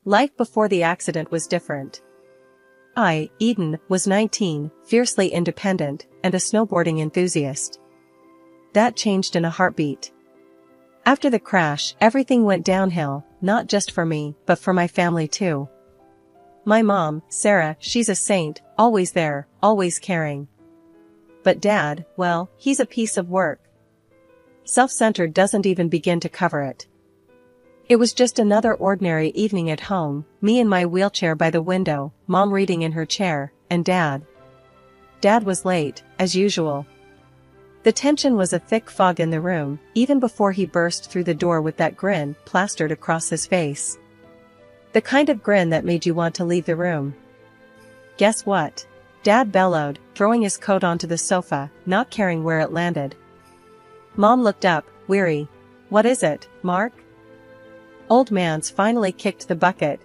Life before the accident was different. I, Eden, was 19, fiercely independent, and a snowboarding enthusiast. That changed in a heartbeat. After the crash, everything went downhill, not just for me, but for my family too. My mom, Sarah, she's a saint, always there, always caring. But Dad, well, he's a piece of work. Self-centered doesn't even begin to cover it. It was just another ordinary evening at home, me in my wheelchair by the window, Mom reading in her chair, and Dad. Dad was late, as usual. The tension was a thick fog in the room, even before he burst through the door with that grin plastered across his face. The kind of grin that made you want to leave the room. Guess what? Dad bellowed, throwing his coat onto the sofa, not caring where it landed. Mom looked up, weary. What is it, Mark? Old man's finally kicked the bucket,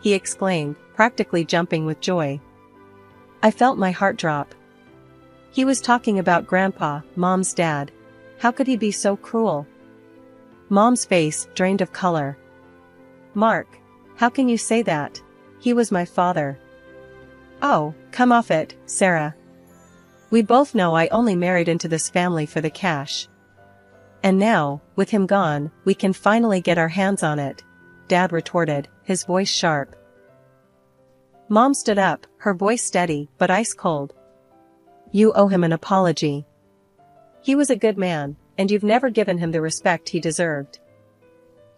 he exclaimed, practically jumping with joy. I felt my heart drop. He was talking about Grandpa, Mom's dad. How could he be so cruel? Mom's face drained of color. Mark, how can you say that? He was my father. Oh, come off it, Sarah. We both know I only married into this family for the cash. And now, with him gone, we can finally get our hands on it, Dad retorted, his voice sharp. Mom stood up, her voice steady, but ice cold. You owe him an apology. He was a good man, and you've never given him the respect he deserved.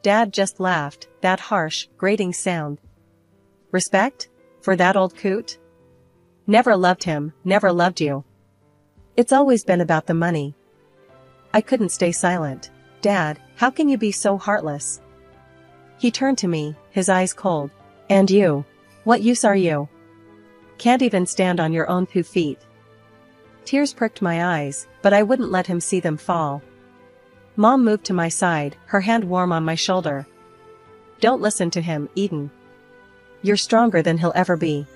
Dad just laughed, that harsh, grating sound. Respect? For that old coot? Never loved him, never loved you. It's always been about the money. I couldn't stay silent. Dad, how can you be so heartless? He turned to me, his eyes cold. And you? What use are you? Can't even stand on your own 2 feet. Tears pricked my eyes, but I wouldn't let him see them fall. Mom moved to my side, her hand warm on my shoulder. Don't listen to him, Eden. You're stronger than he'll ever be.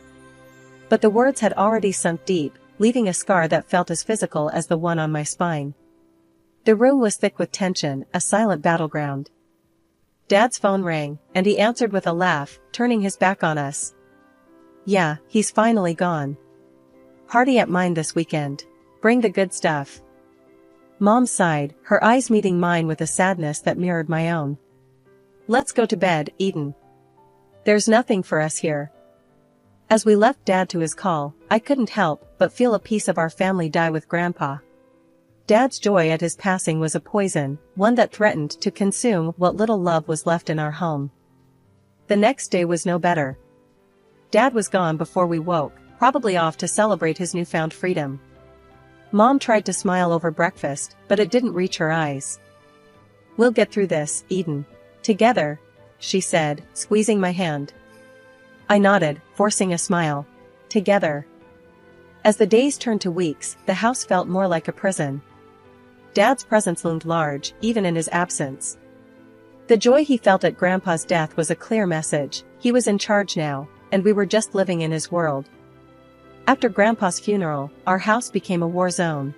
But the words had already sunk deep, leaving a scar that felt as physical as the one on my spine. The room was thick with tension, a silent battleground. Dad's phone rang, and he answered with a laugh, turning his back on us. Yeah, he's finally gone. Party at mine this weekend. Bring the good stuff. Mom sighed, her eyes meeting mine with a sadness that mirrored my own. Let's go to bed, Eden. There's nothing for us here. As we left Dad to his call, I couldn't help but feel a piece of our family die with Grandpa. Dad's joy at his passing was a poison, one that threatened to consume what little love was left in our home. The next day was no better. Dad was gone before we woke, probably off to celebrate his newfound freedom. Mom tried to smile over breakfast, but it didn't reach her eyes. We'll get through this, Eden. Together, she said, squeezing my hand. I nodded, forcing a smile. Together. As the days turned to weeks, the house felt more like a prison. Dad's presence loomed large, even in his absence. The joy he felt at Grandpa's death was a clear message. He was in charge now, and we were just living in his world. After Grandpa's funeral, our house became a war zone.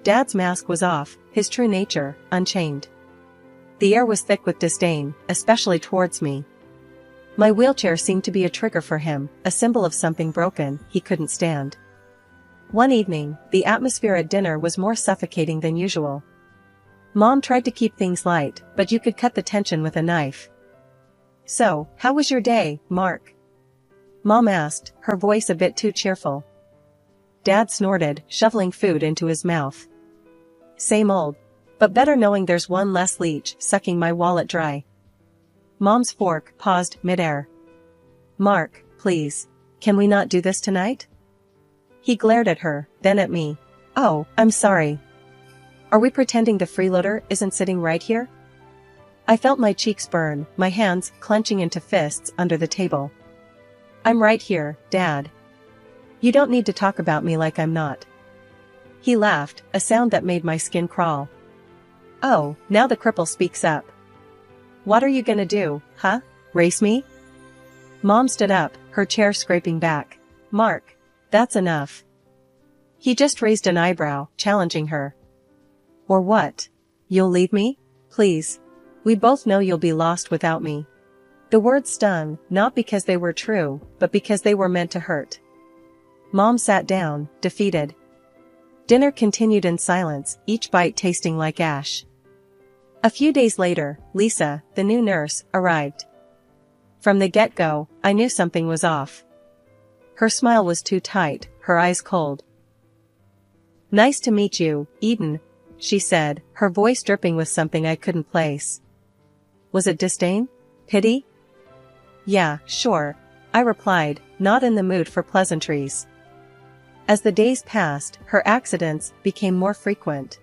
Dad's mask was off, his true nature, unchained. The air was thick with disdain, especially towards me. My wheelchair seemed to be a trigger for him, a symbol of something broken he couldn't stand. One evening, the atmosphere at dinner was more suffocating than usual. Mom tried to keep things light, but you could cut the tension with a knife. So, how was your day, Mark? Mom asked, her voice a bit too cheerful. Dad snorted, shoveling food into his mouth. Same old. But better knowing there's one less leech sucking my wallet dry. Mom's fork paused midair. Mark, please. Can we not do this tonight? He glared at her, then at me. Oh, I'm sorry. Are we pretending the freeloader isn't sitting right here? I felt my cheeks burn, my hands clenching into fists under the table. I'm right here, Dad. You don't need to talk about me like I'm not. He laughed, a sound that made my skin crawl. Oh, now the cripple speaks up. What are you gonna do, huh? Race me? Mom stood up, her chair scraping back. Mark. That's enough. He just raised an eyebrow, challenging her. Or what? You'll leave me? Please. We both know you'll be lost without me. The words stung, not because they were true, but because they were meant to hurt. Mom sat down, defeated. Dinner continued in silence, each bite tasting like ash. A few days later, Lisa, the new nurse, arrived. From the get-go, I knew something was off. Her smile was too tight, her eyes cold. "Nice to meet you, Eden," she said, her voice dripping with something I couldn't place. Was it disdain? Pity? "Yeah, sure," I replied, not in the mood for pleasantries. As the days passed, her accidents became more frequent.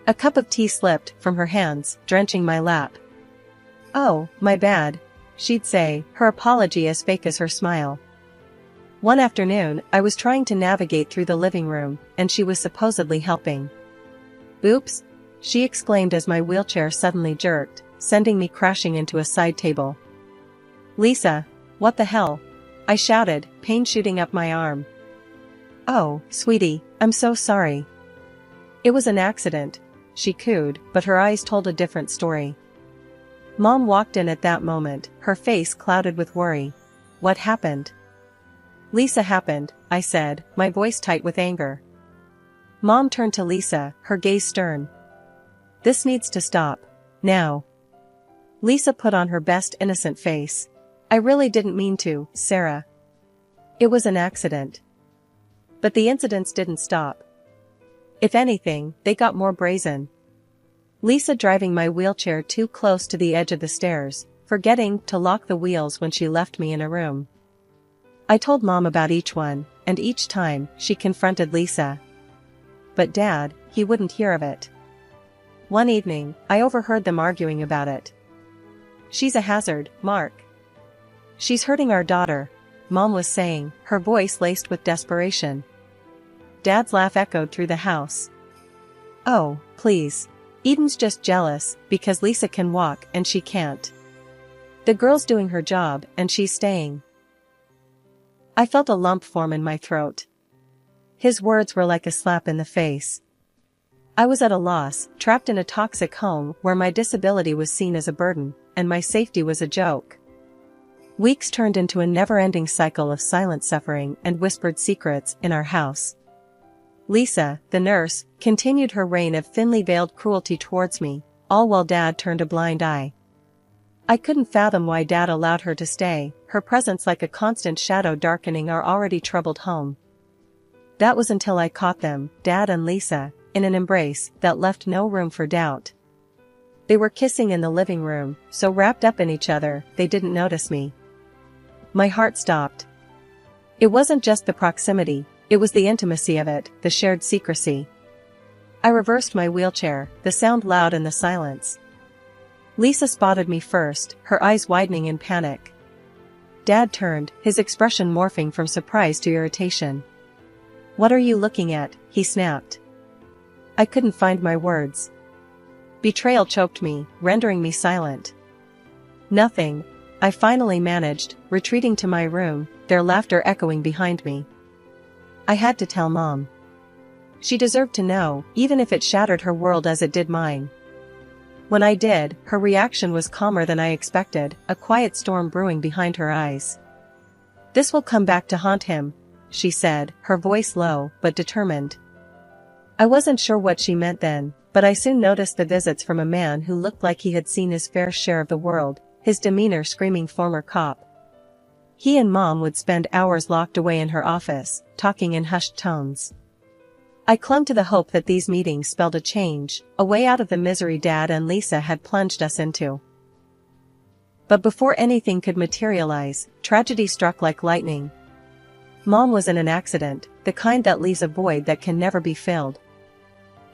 A cup of tea slipped from her hands, drenching my lap. "Oh, my bad," she'd say, her apology as fake as her smile. One afternoon, I was trying to navigate through the living room, and she was supposedly helping. "Oops," she exclaimed as my wheelchair suddenly jerked, sending me crashing into a side table. "Lisa, what the hell?" I shouted, pain shooting up my arm. "Oh, sweetie, I'm so sorry." "It was an accident," she cooed, but her eyes told a different story. Mom walked in at that moment, her face clouded with worry. "What happened?" "Lisa happened," I said, my voice tight with anger. Mom turned to Lisa, her gaze stern. "This needs to stop. Now." Lisa put on her best innocent face. "I really didn't mean to, Sarah. It was an accident." But the incidents didn't stop. If anything, they got more brazen. Lisa driving my wheelchair too close to the edge of the stairs, forgetting to lock the wheels when she left me in a room. I told Mom about each one, and each time, she confronted Lisa. But Dad, he wouldn't hear of it. One evening, I overheard them arguing about it. "She's a hazard, Mark. She's hurting our daughter," Mom was saying, her voice laced with desperation. Dad's laugh echoed through the house. "Oh, please. Eden's just jealous, because Lisa can walk and she can't. The girl's doing her job, and she's staying." I felt a lump form in my throat. His words were like a slap in the face. I was at a loss, trapped in a toxic home where my disability was seen as a burden, and my safety was a joke. Weeks turned into a never-ending cycle of silent suffering and whispered secrets in our house. Lisa, the nurse, continued her reign of thinly veiled cruelty towards me, all while Dad turned a blind eye. I couldn't fathom why Dad allowed her to stay, her presence like a constant shadow darkening our already troubled home. That was until I caught them, Dad and Lisa, in an embrace that left no room for doubt. They were kissing in the living room, so wrapped up in each other, they didn't notice me. My heart stopped. It wasn't just the proximity, it was the intimacy of it, the shared secrecy. I reversed my wheelchair, the sound loud in the silence. Lisa spotted me first, her eyes widening in panic. Dad turned, his expression morphing from surprise to irritation. "What are you looking at?" he snapped. I couldn't find my words. Betrayal choked me, rendering me silent. "Nothing," I finally managed, retreating to my room, their laughter echoing behind me. I had to tell Mom. She deserved to know, even if it shattered her world as it did mine. When I did, her reaction was calmer than I expected, a quiet storm brewing behind her eyes. "This will come back to haunt him," she said, her voice low, but determined. I wasn't sure what she meant then, but I soon noticed the visits from a man who looked like he had seen his fair share of the world, his demeanor screaming former cop. He and Mom would spend hours locked away in her office, talking in hushed tones. I clung to the hope that these meetings spelled a change, a way out of the misery Dad and Lisa had plunged us into. But before anything could materialize, tragedy struck like lightning. Mom was in an accident, the kind that leaves a void that can never be filled.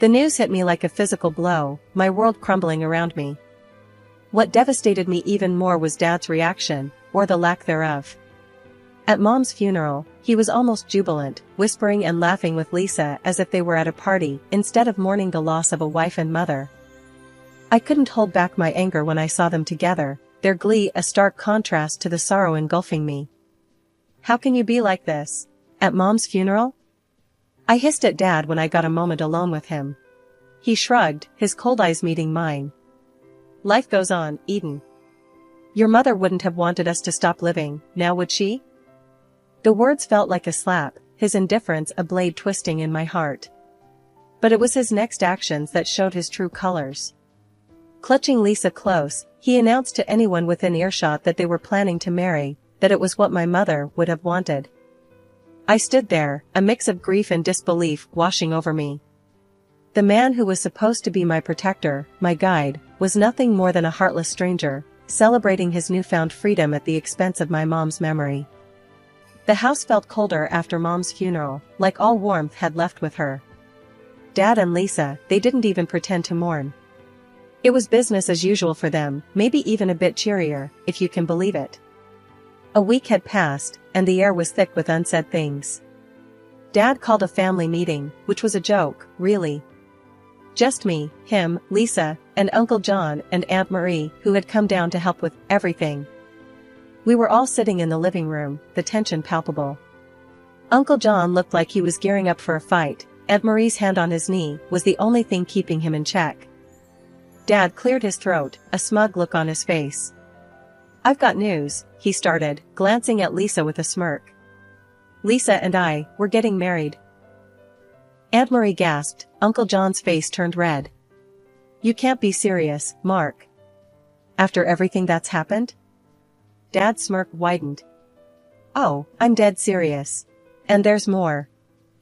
The news hit me like a physical blow, my world crumbling around me. What devastated me even more was Dad's reaction, or the lack thereof. At Mom's funeral, he was almost jubilant, whispering and laughing with Lisa as if they were at a party, instead of mourning the loss of a wife and mother. I couldn't hold back my anger when I saw them together, their glee a stark contrast to the sorrow engulfing me. "How can you be like this? At Mom's funeral?" I hissed at Dad when I got a moment alone with him. He shrugged, his cold eyes meeting mine. "Life goes on, Eden. Your mother wouldn't have wanted us to stop living, now would she? The words felt like a slap, his indifference a blade twisting in my heart. But it was his next actions that showed his true colors. Clutching Lisa close, he announced to anyone within earshot that they were planning to marry, that it was what my mother would have wanted. I stood there, a mix of grief and disbelief washing over me. The man who was supposed to be my protector, my guide, was nothing more than a heartless stranger, celebrating his newfound freedom at the expense of my mom's memory. The house felt colder after Mom's funeral, like all warmth had left with her. Dad and Lisa, they didn't even pretend to mourn. It was business as usual for them, maybe even a bit cheerier, if you can believe it. A week had passed, and the air was thick with unsaid things. Dad called a family meeting, which was a joke, really. Just me, him, Lisa, and Uncle John and Aunt Marie, who had come down to help with everything. We were all sitting in the living room, the tension palpable. Uncle John looked like he was gearing up for a fight. Aunt Marie's hand on his knee was the only thing keeping him in check. Dad cleared his throat, a smug look on his face. "I've got news," he started, glancing at Lisa with a smirk. "Lisa and I, we're getting married." Aunt Marie gasped. Uncle John's face turned red. "You can't be serious, Mark. After everything that's happened?" Dad's smirk widened. "Oh, I'm dead serious. And there's more.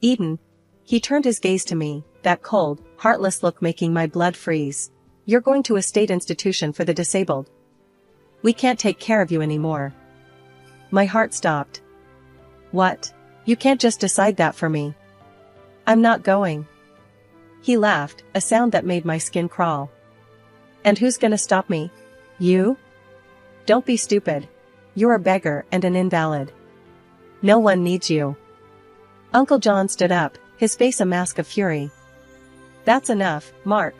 Eden." He turned his gaze to me, that cold, heartless look making my blood freeze. "You're going to a state institution for the disabled. We can't take care of you anymore." My heart stopped. "What? You can't just decide that for me." "I'm not going." He laughed, a sound that made my skin crawl. "And who's gonna stop me? You? Don't be stupid. You're a beggar and an invalid. No one needs you." Uncle John stood up, his face a mask of fury. "That's enough, Mark.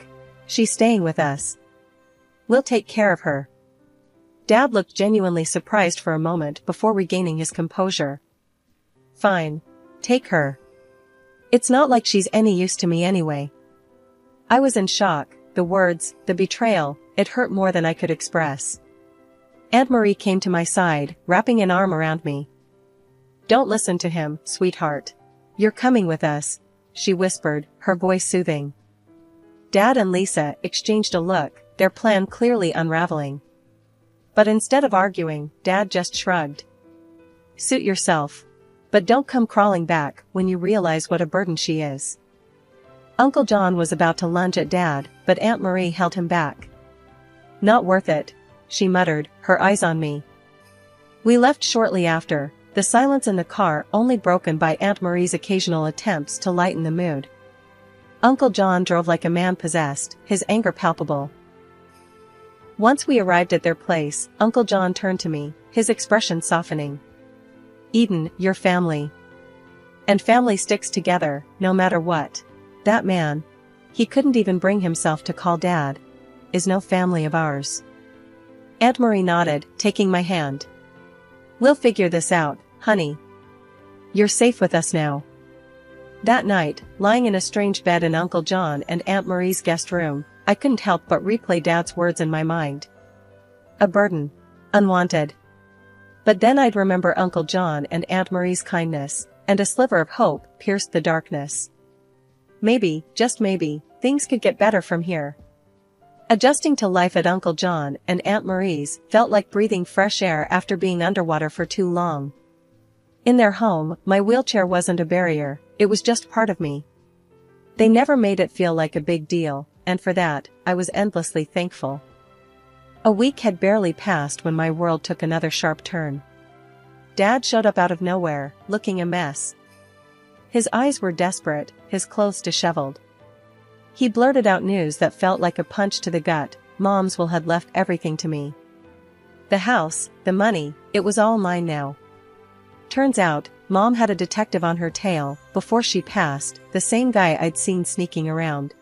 She's staying with us. We'll take care of her." Dad looked genuinely surprised for a moment before regaining his composure. "Fine. Take her. It's not like she's any use to me anyway." I was in shock, the words, the betrayal, it hurt more than I could express. Aunt Marie came to my side, wrapping an arm around me. "Don't listen to him, sweetheart. You're coming with us," she whispered, her voice soothing. Dad and Lisa exchanged a look, their plan clearly unraveling. But instead of arguing, Dad just shrugged. "Suit yourself. But don't come crawling back when you realize what a burden she is." Uncle John was about to lunge at Dad, but Aunt Marie held him back. "Not worth it," she muttered, her eyes on me. We left shortly after, the silence in the car only broken by Aunt Marie's occasional attempts to lighten the mood. Uncle John drove like a man possessed, his anger palpable. Once we arrived at their place, Uncle John turned to me, his expression softening. "Eden, your family. And family sticks together, no matter what. That man," he couldn't even bring himself to call Dad, "is no family of ours." Aunt Marie nodded, taking my hand. "We'll figure this out, honey. You're safe with us now." That night, lying in a strange bed in Uncle John and Aunt Marie's guest room, I couldn't help but replay Dad's words in my mind. A burden. Unwanted. But then I'd remember Uncle John and Aunt Marie's kindness, and a sliver of hope pierced the darkness. Maybe, just maybe, things could get better from here. Adjusting to life at Uncle John and Aunt Marie's felt like breathing fresh air after being underwater for too long. In their home, my wheelchair wasn't a barrier, it was just part of me. They never made it feel like a big deal, and for that, I was endlessly thankful. A week had barely passed when my world took another sharp turn. Dad showed up out of nowhere, looking a mess. His eyes were desperate, his clothes disheveled. He blurted out news that felt like a punch to the gut. Mom's will had left everything to me. The house, the money, it was all mine now. Turns out, Mom had a detective on her tail, before she passed, the same guy I'd seen sneaking around.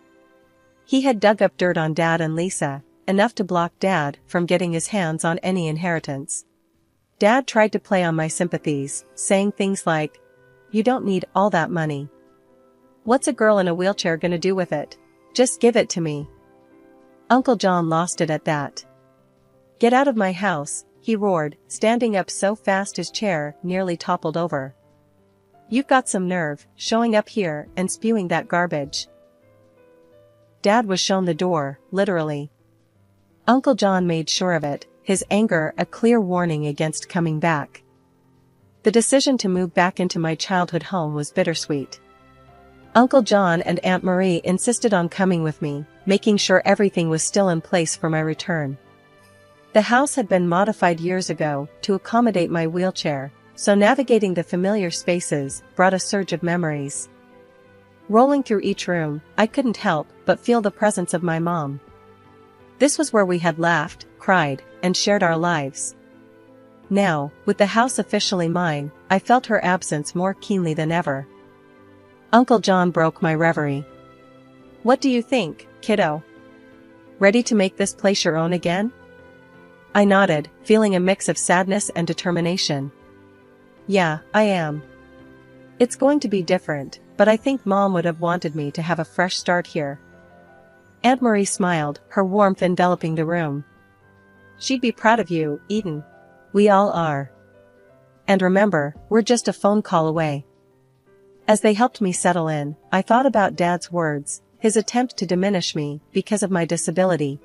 He had dug up dirt on Dad and Lisa, enough to block Dad from getting his hands on any inheritance. Dad tried to play on my sympathies, saying things like, "You don't need all that money. What's a girl in a wheelchair gonna do with it? Just give it to me." Uncle John lost it at that. "Get out of my house," he roared, standing up so fast his chair nearly toppled over. "You've got some nerve, showing up here and spewing that garbage." Dad was shown the door, literally. Uncle John made sure of it, his anger a clear warning against coming back. The decision to move back into my childhood home was bittersweet. Uncle John and Aunt Marie insisted on coming with me, making sure everything was still in place for my return. The house had been modified years ago to accommodate my wheelchair, so navigating the familiar spaces brought a surge of memories. Rolling through each room, I couldn't help but feel the presence of my mom. This was where we had laughed, cried, and shared our lives. Now, with the house officially mine, I felt her absence more keenly than ever. Uncle John broke my reverie. "What do you think, kiddo? Ready to make this place your own again?" I nodded, feeling a mix of sadness and determination. "Yeah, I am. It's going to be different, but I think Mom would have wanted me to have a fresh start here." Aunt Marie smiled, her warmth enveloping the room. "She'd be proud of you, Eden. We all are. And remember, we're just a phone call away." As they helped me settle in, I thought about Dad's words, his attempt to diminish me because of my disability.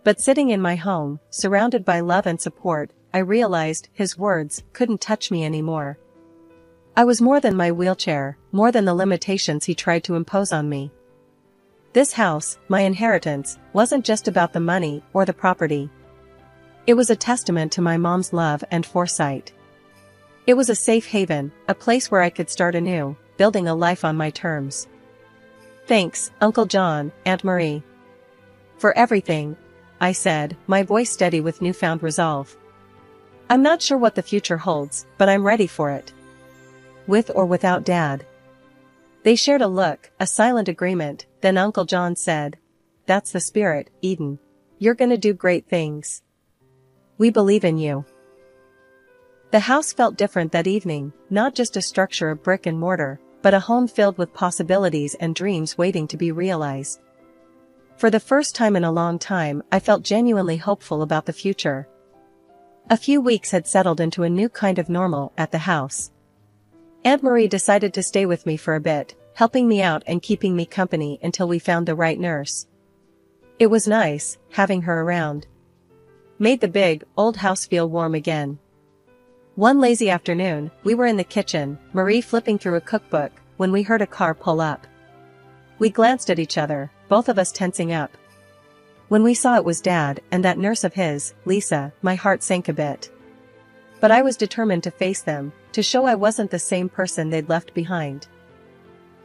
But sitting in my home, surrounded by love and support, I realized his words couldn't touch me anymore. I was more than my wheelchair, more than the limitations he tried to impose on me. This house, my inheritance, wasn't just about the money or the property. It was a testament to my mom's love and foresight. It was a safe haven, a place where I could start anew, building a life on my terms. "Thanks, Uncle John, Aunt Marie. For everything," I said, my voice steady with newfound resolve. "I'm not sure what the future holds, but I'm ready for it. With or without Dad." They shared a look, a silent agreement, then Uncle John said, "That's the spirit, Eden. You're gonna do great things. We believe in you." The house felt different that evening, not just a structure of brick and mortar, but a home filled with possibilities and dreams waiting to be realized. For the first time in a long time, I felt genuinely hopeful about the future. A few weeks had settled into a new kind of normal at the house. Aunt Marie decided to stay with me for a bit, helping me out and keeping me company until we found the right nurse. It was nice, having her around. Made the big, old house feel warm again. One lazy afternoon, we were in the kitchen, Marie flipping through a cookbook, when we heard a car pull up. We glanced at each other, both of us tensing up. When we saw it was Dad and that nurse of his, Lisa, my heart sank a bit. But I was determined to face them, to show I wasn't the same person they'd left behind.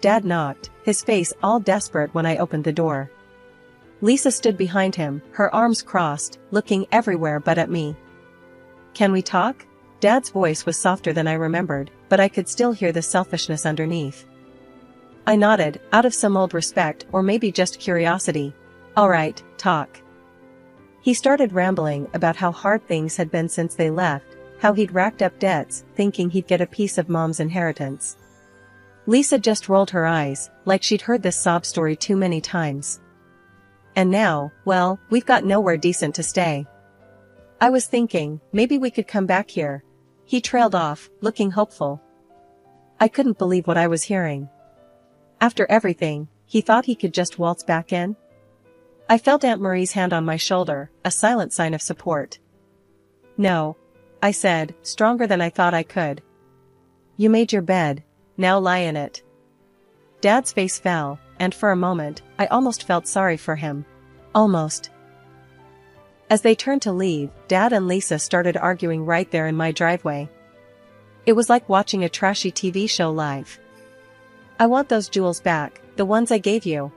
Dad knocked, his face all desperate when I opened the door. Lisa stood behind him, her arms crossed, looking everywhere but at me. "Can we talk?" Dad's voice was softer than I remembered, but I could still hear the selfishness underneath. I nodded, out of some old respect or maybe just curiosity. "All right, talk." He started rambling about how hard things had been since they left, how he'd racked up debts, thinking he'd get a piece of Mom's inheritance. Lisa just rolled her eyes, like she'd heard this sob story too many times. "And now, well, we've got nowhere decent to stay. I was thinking, maybe we could come back here." He trailed off, looking hopeful. I couldn't believe what I was hearing. After everything, he thought he could just waltz back in? I felt Aunt Marie's hand on my shoulder, a silent sign of support. "No," I said, stronger than I thought I could. "You made your bed, now lie in it." Dad's face fell, and for a moment, I almost felt sorry for him. Almost. As they turned to leave, Dad and Lisa started arguing right there in my driveway. It was like watching a trashy TV show live. "I want those jewels back, the ones I gave you,"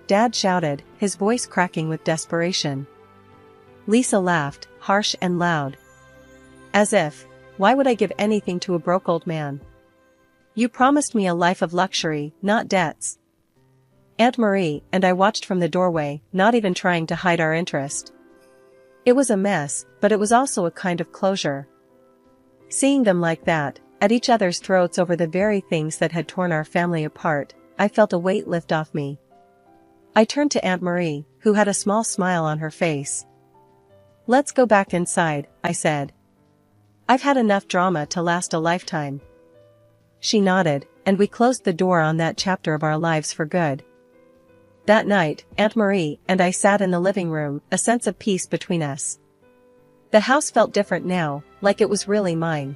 Dad shouted, his voice cracking with desperation. Lisa laughed, harsh and loud. "As if, why would I give anything to a broke old man? You promised me a life of luxury, not debts." Aunt Marie and I watched from the doorway, not even trying to hide our interest. It was a mess, but it was also a kind of closure. Seeing them like that, at each other's throats over the very things that had torn our family apart, I felt a weight lift off me. I turned to Aunt Marie, who had a small smile on her face. Let's go back inside, I said. I've had enough drama to last a lifetime. She nodded, and we closed the door on that chapter of our lives for good. That night, Aunt Marie and I sat in the living room, a sense of peace between us. The house felt different now, like it was really mine.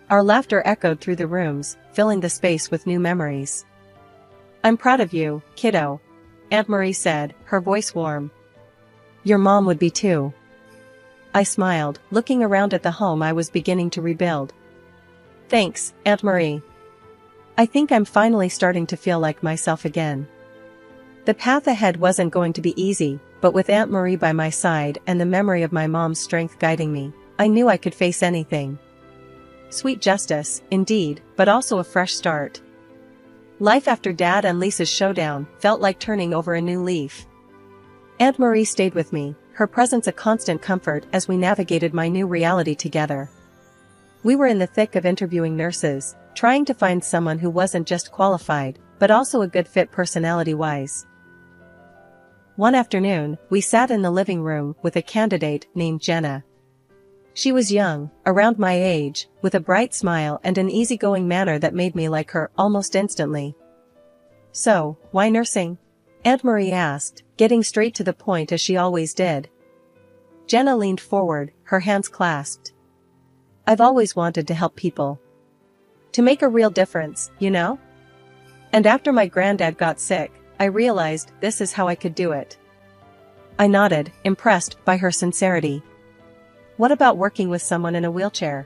Our laughter echoed through the rooms, filling the space with new memories. I'm proud of you, kiddo, Aunt Marie said, her voice warm. Your mom would be too. I smiled, looking around at the home I was beginning to rebuild. Thanks, Aunt Marie. I think I'm finally starting to feel like myself again. The path ahead wasn't going to be easy, but with Aunt Marie by my side and the memory of my mom's strength guiding me, I knew I could face anything. Sweet justice, indeed, but also a fresh start. Life after Dad and Lisa's showdown felt like turning over a new leaf. Aunt Marie stayed with me, her presence a constant comfort as we navigated my new reality together. We were in the thick of interviewing nurses, trying to find someone who wasn't just qualified, but also a good fit personality-wise. One afternoon, we sat in the living room with a candidate named Jenna. She was young, around my age, with a bright smile and an easygoing manner that made me like her almost instantly. So, why nursing? Aunt Marie asked, getting straight to the point as she always did. Jenna leaned forward, her hands clasped. I've always wanted to help people. To make a real difference, you know? And after my granddad got sick, I realized this is how I could do it. I nodded, impressed by her sincerity. What about working with someone in a wheelchair?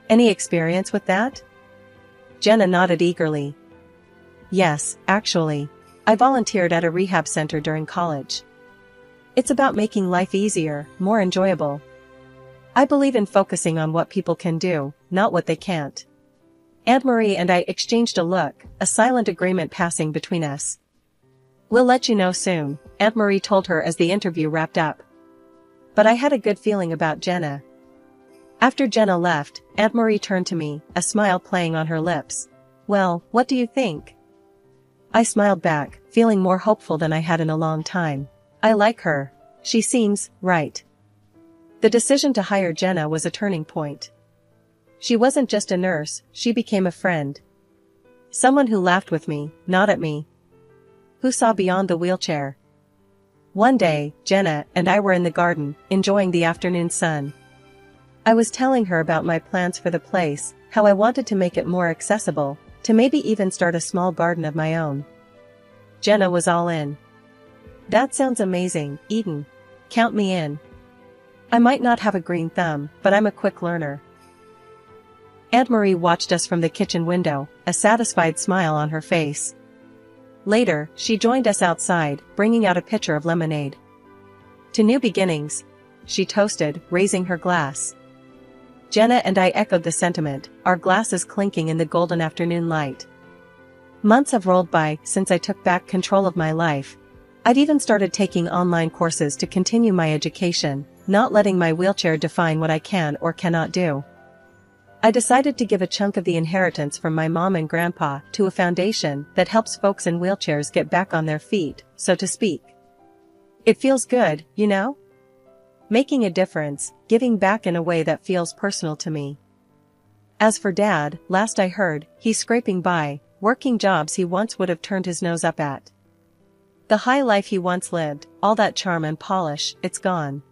Any experience with that? Jenna nodded eagerly. Yes, actually. I volunteered at a rehab center during college. It's about making life easier, more enjoyable. I believe in focusing on what people can do, not what they can't. Aunt Marie and I exchanged a look, a silent agreement passing between us. We'll let you know soon, Aunt Marie told her as the interview wrapped up. But I had a good feeling about Jenna. After Jenna left, Aunt Marie turned to me, a smile playing on her lips. Well, what do you think? I smiled back, feeling more hopeful than I had in a long time. I like her. She seems right. The decision to hire Jenna was a turning point. She wasn't just a nurse, she became a friend. Someone who laughed with me, not at me. Who saw beyond the wheelchair. One day, Jenna and I were in the garden, enjoying the afternoon sun. I was telling her about my plans for the place, how I wanted to make it more accessible, to maybe even start a small garden of my own. Jenna was all in. That sounds amazing, Eden. Count me in. I might not have a green thumb, but I'm a quick learner. Aunt Marie watched us from the kitchen window, a satisfied smile on her face. Later, she joined us outside, bringing out a pitcher of lemonade. To new beginnings, she toasted, raising her glass. Jenna and I echoed the sentiment, our glasses clinking in the golden afternoon light. Months have rolled by since I took back control of my life. I'd even started taking online courses to continue my education, not letting my wheelchair define what I can or cannot do. I decided to give a chunk of the inheritance from my mom and grandpa to a foundation that helps folks in wheelchairs get back on their feet, so to speak. It feels good, you know? Making a difference, giving back in a way that feels personal to me. As for Dad, last I heard, he's scraping by, working jobs he once would have turned his nose up at. The high life he once lived, all that charm and polish, it's gone.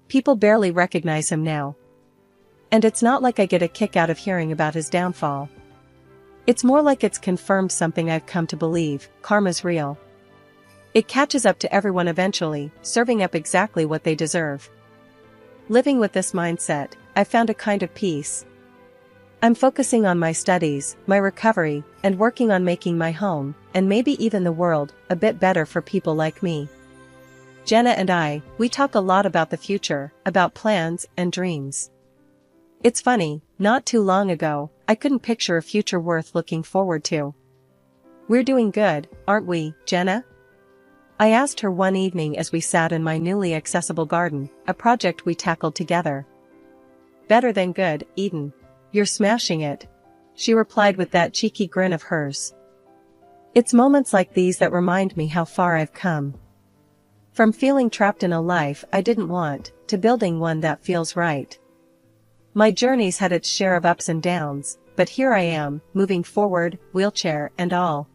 People barely recognize him now. And it's not like I get a kick out of hearing about his downfall. It's more like it's confirmed something I've come to believe, karma's real. It catches up to everyone eventually, serving up exactly what they deserve. Living with this mindset, I've found a kind of peace. I'm focusing on my studies, my recovery, and working on making my home, and maybe even the world, a bit better for people like me. Jenna and I, we talk a lot about the future, about plans and dreams. It's funny, not too long ago, I couldn't picture a future worth looking forward to. We're doing good, aren't we, Jenna? I asked her one evening as we sat in my newly accessible garden, a project we tackled together. Better than good, Eden. You're smashing it, she replied with that cheeky grin of hers. It's moments like these that remind me how far I've come. From feeling trapped in a life I didn't want, to building one that feels right. My journey's had its share of ups and downs, but here I am, moving forward, wheelchair and all.